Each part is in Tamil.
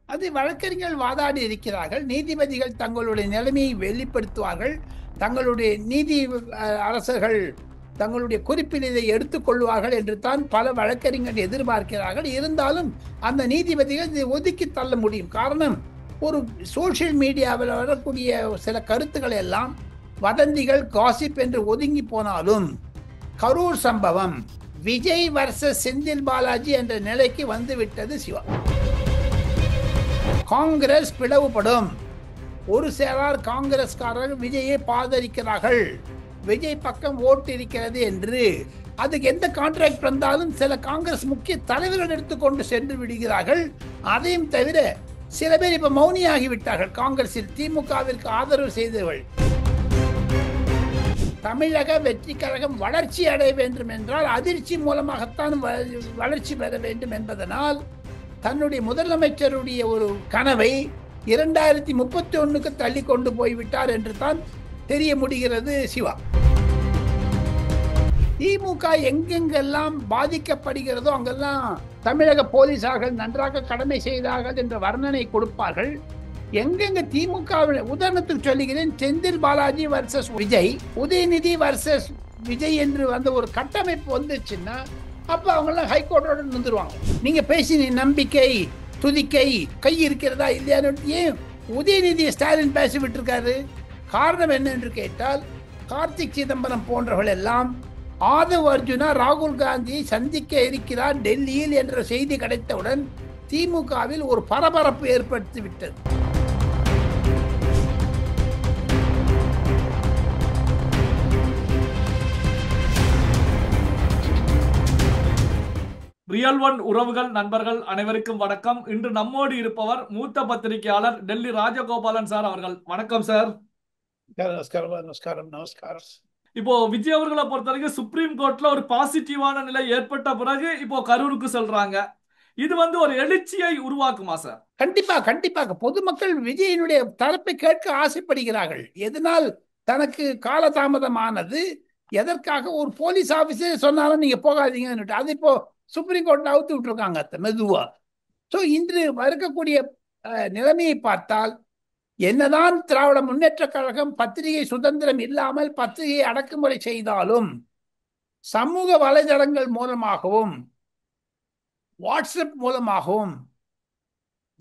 அது வழக்கறிஞர்கள் வாதாடி இருக்கிறார்கள். நீதிபதிகள் தங்களுடைய நிலைமையை வெளிப்படுத்துவார்கள். தங்களுடைய நீதி அரசர்கள் தங்களுடைய குறிப்பில் இதை எடுத்துக்கொள்வார்கள் என்று தான் பல வழக்கறிஞர்கள் எதிர்பார்க்கிறார்கள். இருந்தாலும் அந்த நீதிபதிகள் இதை ஒதுக்கி தள்ள முடியும். காரணம், ஒரு சோசியல் மீடியாவில் வரக்கூடிய சில கருத்துக்கள் எல்லாம் வதந்திகள், காசிப் என்று ஒதுங்கி போனாலும் கரூர் சம்பவம் விஜய் வர்சஸ் செந்தில் பாலாஜி என்ற நிலைக்கு வந்துவிட்டது. சிவா, காங்கிரஸ் பிளவுபடும். ஒரு சிலர் காங்கிரஸ்காரர்கள் விஜயை பாதரிக்கிறார்கள், விஜய் பக்கம் ஓட்டு இருக்கிறது என்று. அதுக்கு எந்த கான்ட்ராக்ட் வந்தாலும் சில காங்கிரஸ் முக்கிய தலைவர்கள் எடுத்துக்கொண்டு சென்று விடுகிறார்கள். அதையும் தவிர சில பேர் இப்ப மௌனியாகி விட்டார்கள். காங்கிரஸில் திமுகவிற்கு ஆதரவு செய்தவர்கள். தமிழக வெற்றி கழகம் வளர்ச்சி அடைய வேண்டும் என்றால் அதிர்ச்சி மூலமாகத்தான் வளர்ச்சி பெற வேண்டும் என்பதனால் தன்னுடைய முதலமைச்சருடைய ஒரு கனவை 2031க்கு தள்ளி கொண்டு போய்விட்டார் என்று தான் தெரிய முடிகிறது. சிவா, திமுக எங்கெங்கெல்லாம் பாதிக்கப்படுகிறதோ அங்கெல்லாம் தமிழக போலீசார்கள் நன்றாக கடமை செய்தார்கள் என்ற வர்ணனை கொடுப்பார்கள். எங்கெங்க திமுக, உதாரணத்துக்கு சொல்லுகிறேன், செந்தில் பாலாஜி வர்சஸ் விஜய், உதயநிதி வர்சஸ் விஜய் என்று வந்த ஒரு கட்டமைப்பு வந்துச்சுன்னா அப்ப அவங்க எல்லாம் ஹைகோர்ட்டோட நின்றுருவாங்க. நீங்க பேசின நம்பிக்கை, துதிக்கை, கை இருக்கிறதா இல்லையான்னு ஏன் உதயநிதி ஸ்டாலின் பேசி விட்டுருக்காரு? காரணம் என்ன என்று கேட்டால், கார்த்திக் சிதம்பரம் போன்றவர்கள் எல்லாம் ஆதவ் அர்ஜுனா ராகுல் காந்தியை சந்திக்க இருக்கிறார் டெல்லியில் என்ற செய்தி கிடைத்தவுடன் திமுகவில் ஒரு பரபரப்பு ஏற்படுத்திவிட்டது. ரியல் ஒன் உறவுகள், நண்பர்கள் அனைவருக்கும் வணக்கம். இன்று நம்மோடு இருப்பவர் மூத்த பத்திரிகையாளர் டெல்லி ராஜகோபாலன் சார் அவர்கள். வணக்கம் சார். நமஸ்காரம், நமஸ்காரம், நமஸ்காரம். இப்போ விஜய் அவர்களை பொறுத்த வரைக்கும் சுப்ரீம் கோர்ட்ல ஒரு பாசிட்டிவான நிலை ஏற்பட்ட பிறகு இப்போ கரூருக்கு செல்றாங்க. இது ஒரு எழுச்சியை உருவாக்குமா சார்? கண்டிப்பாக, கண்டிப்பாக. பொதுமக்கள் விஜயனுடைய தரப்பை கேட்க ஆசைப்படுகிறார்கள். எதனால் தனக்கு காலதாமதமானது, எதற்காக ஒரு போலீஸ் ஆபீசர் சொன்னாலும் நீங்க போகாதீங்கன்னு அது இப்போ சுப்ரீம் கோர்ட்ல அவுத்து விட்டுருக்காங்க மெதுவா. ஸோ இன்று இருக்கக்கூடிய நிலைமையை பார்த்தால், என்னதான் திராவிட முன்னேற்ற கழகம் பத்திரிகை சுதந்திரம் இல்லாமல் பத்திரிகை அடக்குமுறை செய்தாலும் சமூக வலைதளங்கள் மூலமாகவும் வாட்ஸ்அப் மூலமாகவும்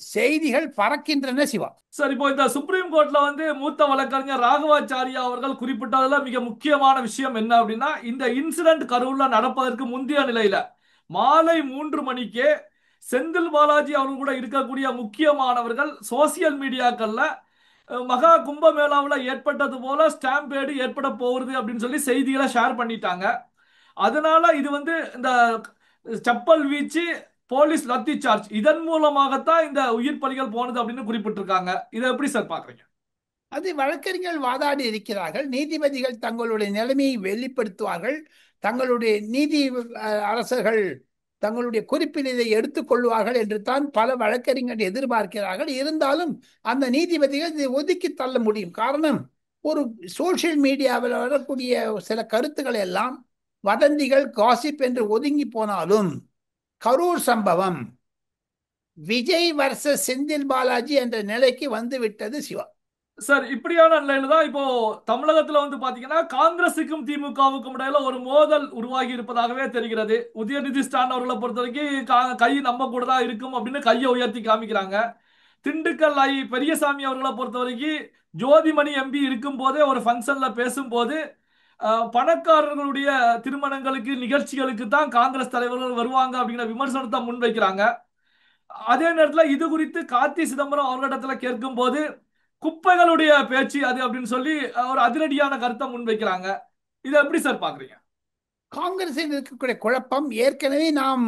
செய்திகள் பறக்கின்றன. சிவா சார், இப்போ இந்த சுப்ரீம் கோர்ட்ல மூத்த வழக்கறிஞர் ராகவாச்சாரியா அவர்கள் குறிப்பிட்டதுல மிக முக்கியமான விஷயம் என்ன அப்படின்னா, இந்த இன்சிடென்ட் கரூர்ல நடப்பதற்கு முந்தைய நிலையில மாலை 3 மணிக்கே செந்தில் பாலாஜி அவர்கள் கூட இருக்கக்கூடிய முக்கியமானவர்கள் சோசியல் மீடியாக்கள்ல மகா கும்பமேளாவில் ஏற்பட்டது போல ஸ்டாம்பேடு ஏற்பட போகுது அப்படின்னு சொல்லி செய்திகளை ஷேர் பண்ணிட்டாங்க. அதனால இது இந்த செப்பல் வீச்சு, போலீஸ் லத்தி சார்ஜ், இதன் மூலமாகத்தான் இந்த உயிர் பலிகள் போனது அப்படின்னு குறிப்பிட்டிருக்காங்க. இதை எப்படி சார் பாக்குறீங்க? அது வழக்கறிஞர்கள் வாதாடி இருக்கிறார்கள். நீதிபதிகள் தங்களுடைய நிலைமையை வெளிப்படுத்துவார்கள். தங்களுடைய நீதி அரசர்கள் தங்களுடைய குறிப்பில் இதை எடுத்துக்கொள்வார்கள் என்று தான் பல வழக்கறிஞர்கள் எதிர்பார்க்கிறார்கள். இருந்தாலும் அந்த நீதிபதிகள் இதை ஒதுக்கி தள்ள முடியும். காரணம், ஒரு சோசியல் மீடியாவில் வரக்கூடிய சில கருத்துக்கள் எல்லாம் வதந்திகள், காசிப் என்று ஒதுங்கி போனாலும் கரூர் சம்பவம் விஜய் வர்சஸ் செந்தில் பாலாஜி என்ற நிலைக்கு வந்துவிட்டது. சிவா சார், இப்படியான நிலையில தான் இப்போ தமிழகத்துல பாத்தீங்கன்னா காங்கிரசுக்கும் திமுகவுக்கும் இடையில ஒரு மோதல் உருவாகி இருப்பதாகவே தெரிகிறது. உதயநிதி ஸ்டாலின் அவர்களை பொறுத்த வரைக்கும் கை நம்ம கூட தான் இருக்கும் அப்படின்னு கையை உயர்த்தி காமிக்கிறாங்க. திண்டுக்கல் பெரியசாமி அவர்களை பொறுத்த வரைக்கும் ஜோதிமணி எம்பி இருக்கும் போதே ஒரு ஃபங்க்ஷன்ல பேசும்போது பணக்காரர்களுடைய திருமணங்களுக்கு, நிகழ்ச்சிகளுக்கு தான் காங்கிரஸ் தலைவர்கள் வருவாங்க அப்படிங்கிற விமர்சனத்தை முன்வைக்கிறாங்க. அதே நேரத்தில் இது குறித்து கார்த்தி சிதம்பரம் அவர்களிடத்துல கேட்கும் போது குப்பைகளுடைய பேச்சு அது அப்படின்னு சொல்லி ஒரு அதிரடியான கருத்தை முன்வைக்கிறாங்க. இதை எப்படி சார் பாக்குறீங்க? காங்கிரஸில் இருக்கக்கூடிய குழப்பம் ஏற்கனவே நாம்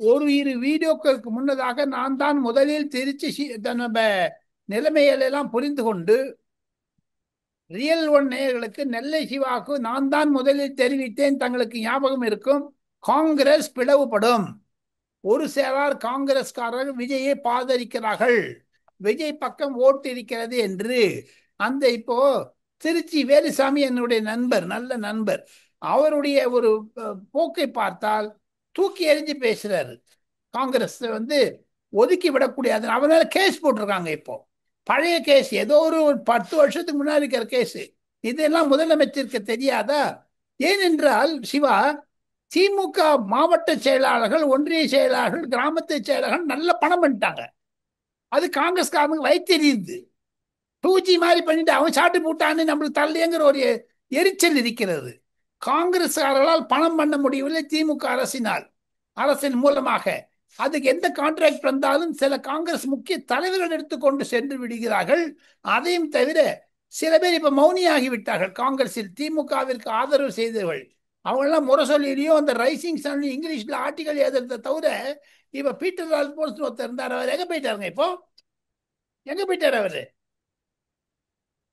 ஒரு இரு வீடியோக்களுக்கு முன்னதாக நான் தான் முதலில் திருச்சி நம்ம நிலைமைகள் எல்லாம் புரிந்து கொண்டு ரியல் ஒன் நேயர்களுக்கு, நெல்லை சிவாக்கு நான் தான் முதலில் தெரிவித்தேன். தங்களுக்கு ஞாபகம் இருக்கும், காங்கிரஸ் பிளவுபடும். ஒரு சிலர் காங்கிரஸ்காரர்கள் விஜயை பாதரிக்கிறார்கள், விஜய் பக்கம் ஓட்டு இருக்கிறது என்று. அந்த இப்போ திருச்சி வேலுசாமி என்னுடைய நண்பர், நல்ல நண்பர், அவருடைய ஒரு போக்கை பார்த்தால் தூக்கி எறிஞ்சு பேசுறாரு. காங்கிரஸ் ஒதுக்கி விடக்கூடாது. அவனால கேஸ் போட்டிருக்காங்க இப்போ. பழைய கேஸ், ஏதோ ஒரு 10 வருஷத்துக்கு முன்னாடி இருக்கிற கேஸ். இதெல்லாம் முதலமைச்சருக்கு தெரியாதா? ஏனென்றால் சிவா, திமுக மாவட்ட செயலாளர்கள், ஒன்றிய செயலாளர்கள், கிராமத்து செயலாளர்கள் நல்ல பணம் பண்ணிட்டாங்க. அது காங்கிரஸ்காரனுக்கு வயிற்றெரியுது. 2G மாதிரி பண்ணிட்டு அவன் சாட்டு போட்டான்னு நம்மளுக்கு தரலையேங்கிற ஒரு எரிச்சல் இருக்கிறது. காங்கிரஸ்காரர்களால் பணம் பண்ண முடியவில்லை திமுக அரசின் மூலமாக. அதுக்கு எந்த கான்ட்ராக்ட் வந்தாலும் சில காங்கிரஸ் முக்கிய தலைவர்கள் எடுத்துக்கொண்டு சென்று விடுகிறார்கள். அதையும் தவிர சில பேர் இப்ப மௌனியாகி விட்டார்கள். காங்கிரஸில் திமுகவிற்கு ஆதரவு செய்தவர்கள் அவங்கெல்லாம் முரசொலியிலையோ அந்த ரைசிங் சன் இங்கிலீஷ்ல ஆர்டிகல் எழுதுறதை தவிர, இப்ப பீட்டர் ஆல்போன்ஸ் ஒருத்தர் இருந்தார். அவர் எங்க போயிட்டாருங்க? இப்போ எங்க போயிட்டார் அவரு?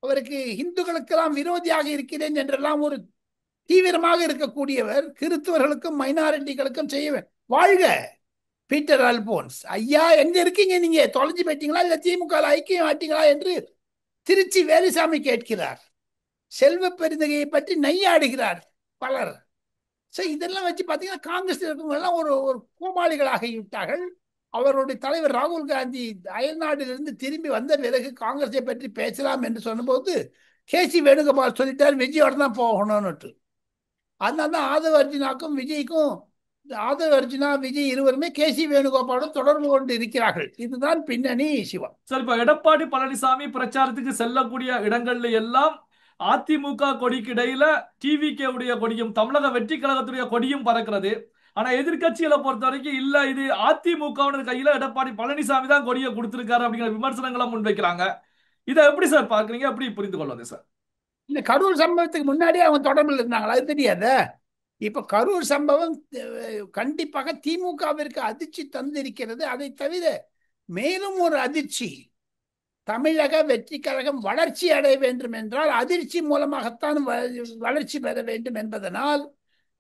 அவருக்கு இந்துக்களுக்கெல்லாம் விரோதியாக இருக்கிறேன் என்றெல்லாம் ஒரு தீவிரமாக இருக்கக்கூடியவர். கிறிஸ்தவர்களுக்கும் மைனாரிட்டிகளுக்கும் செய்ய வாழ்க பீட்டர் அல்போன்ஸ் ஐயா. எங்க இருக்கீங்க நீங்க? தொலைஞ்சு போயிட்டீங்களா இல்ல திமுக ஐக்கியம் ஆட்டீங்களா என்று திருச்சி வேலுசாமி கேட்கிறார். செல்வ பெருந்தகையை பற்றி நையாடுகிறார் பலர். இதெல்லாம் வச்சு பாத்தீங்கன்னா காங்கிரஸ் இருக்கவங்க எல்லாம் ஒரு ஒரு கோமாளிகளாகிவிட்டார்கள். அவருடைய தலைவர் ராகுல் காந்தி அயல்நாட்டிலிருந்து திரும்பி வந்த பிறகு காங்கிரஸை பற்றி பேசலாம் என்று சொன்னபோது கேசி வேணுகோபால் சொல்லிட்டார் விஜயோட தான் போகணும்னு. அதனால தான் ஆதவ அர்ஜுனாக்கும் விஜய்க்கும், ஆதவ அர்ஜுனா விஜய் இருவருமே கேசி வேணுகோபாலும் தொடர்பு கொண்டு இருக்கிறார்கள். இதுதான் பின்னணி சிவா. சார், இப்ப எடப்பாடி பழனிசாமி பிரச்சாரத்துக்கு செல்லக்கூடிய இடங்கள்ல எல்லாம் அதிமுக கொடிக்கு இடையில டிவிகே உடைய கொடியும் தமிழக வெற்றி கழகத்துடைய கொடியும் பறக்கிறது. ஆனா எதிர்கட்சிகளை பொறுத்த வரைக்கும் இல்ல, இது அதிமுக கையில எடப்பாடி பழனிசாமி தான் கொடியை கொடுத்திருக்காரு அப்படிங்கிற விமர்சனங்களை முன்வைக்கிறாங்க. இதை எப்படி சார் பாக்குறீங்க? எப்படி புரிந்து கொள்வது சார்? இந்த கரூர் சம்பவத்துக்கு முன்னாடியே அவங்க தொடர்பில் இருந்தாங்களா? அது தெரியாத. இப்ப கரூர் சம்பவம் கண்டிப்பாக திமுகவிற்கு அதிர்ச்சி தந்திருக்கிறது. அதை தவிர மேலும் ஒரு அதிர்ச்சி, தமிழக வெற்றி கழகம் வளர்ச்சி அடைய வேண்டும் என்றால் அதிர்ச்சி மூலமாகத்தான் வளர்ச்சி பெற வேண்டும் என்பதனால்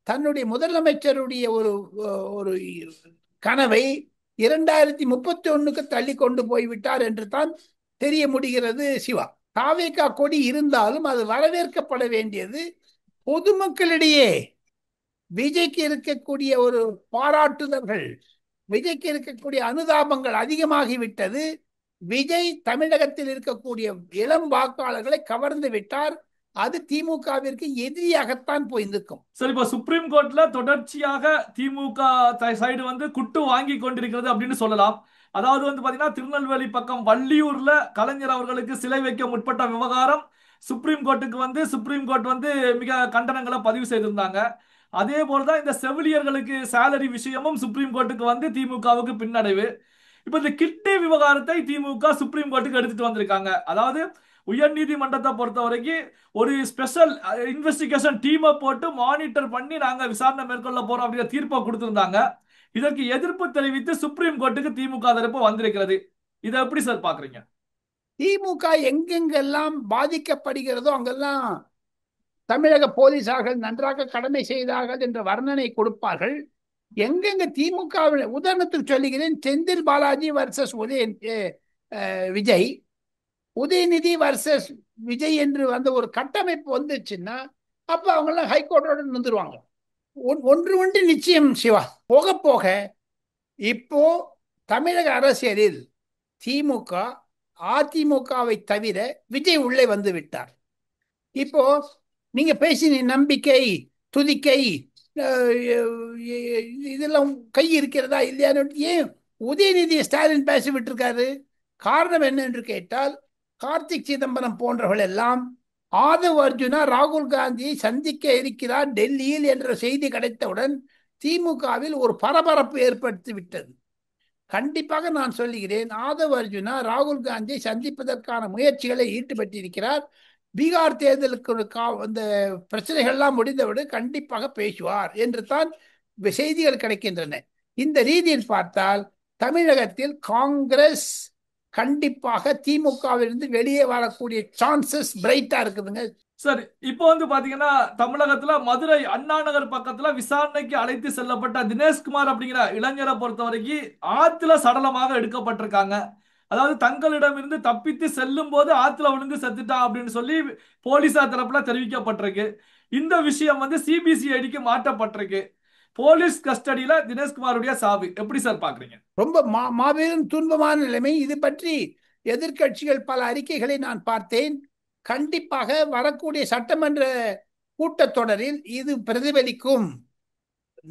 தன்னுடைய முதலமைச்சருடைய ஒரு ஒரு கனவை 2031க்கு தள்ளி கொண்டு போய்விட்டார் என்று தான் தெரிய முடிகிறது சிவா. தாவேகா கொடி இருந்தாலும் அது வரவேற்கப்பட வேண்டியது. பொதுமக்களிடையே விஜய்க்கு இருக்கக்கூடிய ஒரு பாராட்டுதல்கள், விஜய்க்கு இருக்கக்கூடிய அனுதாபங்கள் அதிகமாகிவிட்டது. விஜய் தமிழகத்தில் இருக்கக்கூடிய இளம் வாக்காளர்களை கவர்ந்து விட்டார். அது திமுகவிற்கு எதிரியாகத்தான் போய் நிற்கும். சரி, இப்ப சுப்ரீம் கோர்ட்ல தொடர்ச்சியாக திமுக சைடு குட்டு வாங்கி கொண்டிருக்கிறது அப்படின்னு சொல்லலாம். அதாவது பாத்தீங்கன்னா திருநெல்வேலி பக்கம் வள்ளியூர்ல கலைஞர் அவர்களுக்கு சிலை வைக்க முற்பட்ட விவகாரம் சுப்ரீம் கோர்ட்டுக்கு சுப்ரீம் கோர்ட் மிக கண்டனங்களை பதிவு செய்திருந்தாங்க. அதே போலதான் இந்த செவிலியர்களுக்கு சேலரி விஷயமும் சுப்ரீம் கோர்ட்டுக்கு திமுகவுக்கு பின்னடைவு. இப்ப இந்த கிட்டே விவகாரத்தை திமுக சுப்ரீம் கோர்ட்டுக்கு எடுத்துட்டு வந்திருக்காங்க. அதாவது உயர் நீதிமன்றத்தை பொறுத்த வரைக்கும் ஒரு ஸ்பெஷல் இன்வெஸ்டிகேஷன் டீமை போட்டு மானிட்டர் பண்ணி நாங்க விசாரணை மேற்கொள்ள போறோம் அப்படிங்கிற தீர்ப்பை கொடுத்திருந்தாங்க. இதற்கு எதிர்ப்பு தெரிவித்து சுப்ரீம் கோர்ட்டுக்கு திமுக தரப்பு வந்திருக்கிறது. இதை எப்படி சார் பாக்குறீங்க? திமுக எங்கெங்கெல்லாம் பாதிக்கப்படுகிறதோ அங்கெல்லாம் தமிழக போலீசார்கள் நன்றாக கடமை செய்தார்கள் என்ற வர்ணனை கொடுப்பார்கள். எங்கெங்க திமுக, உதாரணத்துக்கு சொல்லுகிறேன், செந்தில் பாலாஜி வர்சஸ் விஜய், உதயநிதி வர்சஸ் விஜய் என்று வந்த ஒரு கட்டமைப்பு வந்துச்சுன்னா அப்ப அவங்க எல்லாம் ஹைகோர்ட்டோட வந்துருவாங்க. ஒன்று நிச்சயம் சிவா, போக போக இப்போ தமிழக அரசியலில் திமுக அதிமுகவை தவிர விஜய் உள்ளே வந்து விட்டார். இப்போ நீங்க பேசின நம்பிக்கை, துதிக்கை, இதெல்லாம் கை இருக்கிறதா இல்லையான்னு ஏன் உதயநிதி ஸ்டாலின் பேசி விட்டுருக்காரு? காரணம் என்ன என்று கேட்டால், கார்த்திக் சிதம்பரம் போன்றவர்கள் எல்லாம் ஆதவ் அர்ஜுனா ராகுல் காந்தியை சந்திக்க இருக்கிறார் டெல்லியில் என்ற செய்தி கிடைத்தவுடன் திமுகவில் ஒரு பரபரப்பு ஏற்படுத்தி விட்டது. கண்டிப்பாக நான் சொல்லுகிறேன், ஆதவ் அர்ஜுனா ராகுல் காந்தியை சந்திப்பதற்கான முயற்சிகளை ஈடுபட்டிருக்கிறார். பீகார் தேர்தலுக்கு அந்த பிரச்சனைகள்லாம் முடிந்தவுடன் கண்டிப்பாக பேசுவார் என்று தான் செய்திகள் கிடைக்கின்றன. இந்த ரீதியில் பார்த்தால் தமிழகத்தில் காங்கிரஸ் கண்டிப்பாக திமுகவிலிருந்து வெளியே வரக்கூடிய சான்சஸ் பிரைட்டா இருக்குதுங்க. சார், இப்போ பாத்தீங்கன்னா தமிழகத்துல மதுரை அண்ணா நகர் பக்கத்துல விசாரணைக்கு அழைத்து செல்லப்பட்ட தினேஷ்குமார் அப்படிங்கிற இளைஞரை பொறுத்த வரைக்கும் ஆத்துல சடலமாக எடுக்கப்பட்டிருக்காங்க. அதாவது தங்களிடமிருந்து தப்பித்து செல்லும் போது ஆத்துல விழுந்து செத்துட்டான் அப்படின்னு சொல்லி போலீசார் தரப்புல தெரிவிக்கப்பட்டிருக்கு. இந்த விஷயம் சிபிசிஐடிக்கு மாற்றப்பட்டிருக்கு. போலீஸ் கஸ்டடியில தினேஷ்குமாருடைய சாவு எப்படி சார் பாக்குறீங்க? ரொம்ப மாபெரும் துன்பமான நிலைமை. இது பற்றி எதிர்க்கட்சிகள் பல அறிக்கைகளை நான் பார்த்தேன். கண்டிப்பாக வரக்கூடிய சட்டமன்ற கூட்டத்தொடரில் இது பிரதிபலிக்கும்.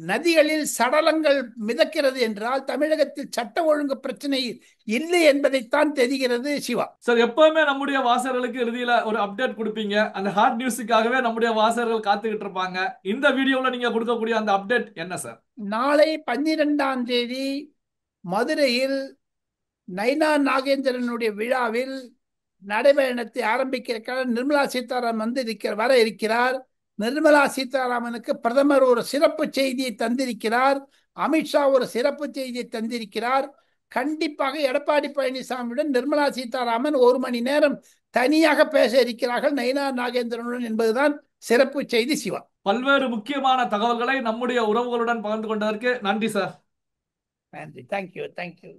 நதிகளில் சடலங்கள் மிதக்கிறது என்றால் தமிழகத்தில் சட்ட ஒழுங்கு பிரச்சனை இல்லை என்பதைத்தான் தெரிகிறது. சிவா சார், எப்பவுமே நம்முடைய வாசகர்களுக்கு இறுதியில ஒரு அப்டேட் கொடுப்பீங்க. அந்த ஹாட் நியூஸுக்காகவே நம்முடைய வாசகர்கள் காத்துக்கிட்டு இருப்பாங்க. இந்த வீடியோவில் நீங்க கொடுக்கக்கூடிய அந்த அப்டேட் என்ன சார்? நாளை 12ஆம் தேதி மதுரையில் நைனா நாகேந்திரனுடைய விழாவில் நடைபயணத்தை ஆரம்பிக்கிறார். நிர்மலா சீதாராமன் வர இருக்கிறார். நிர்மலா சீதாராமனுக்கு பிரதமர் ஒரு சிறப்பு செய்தியை தந்திருக்கிறார். அமித்ஷா ஒரு சிறப்பு செய்தியை தந்திருக்கிறார். கண்டிப்பாக எடப்பாடி பழனிசாமியுடன் நிர்மலா சீதாராமன் 1 மணி நேரம் தனியாக பேச இருக்கிறார்கள் நைனா நாகேந்திரனுடன் என்பதுதான் சிறப்பு செய்தி. சிவா, பல்வேறு முக்கியமான தகவல்களை நம்முடைய உறவுகளுடன் பகிர்ந்து கொண்டதற்கு நன்றி சார். நன்றி. தேங்க்யூ.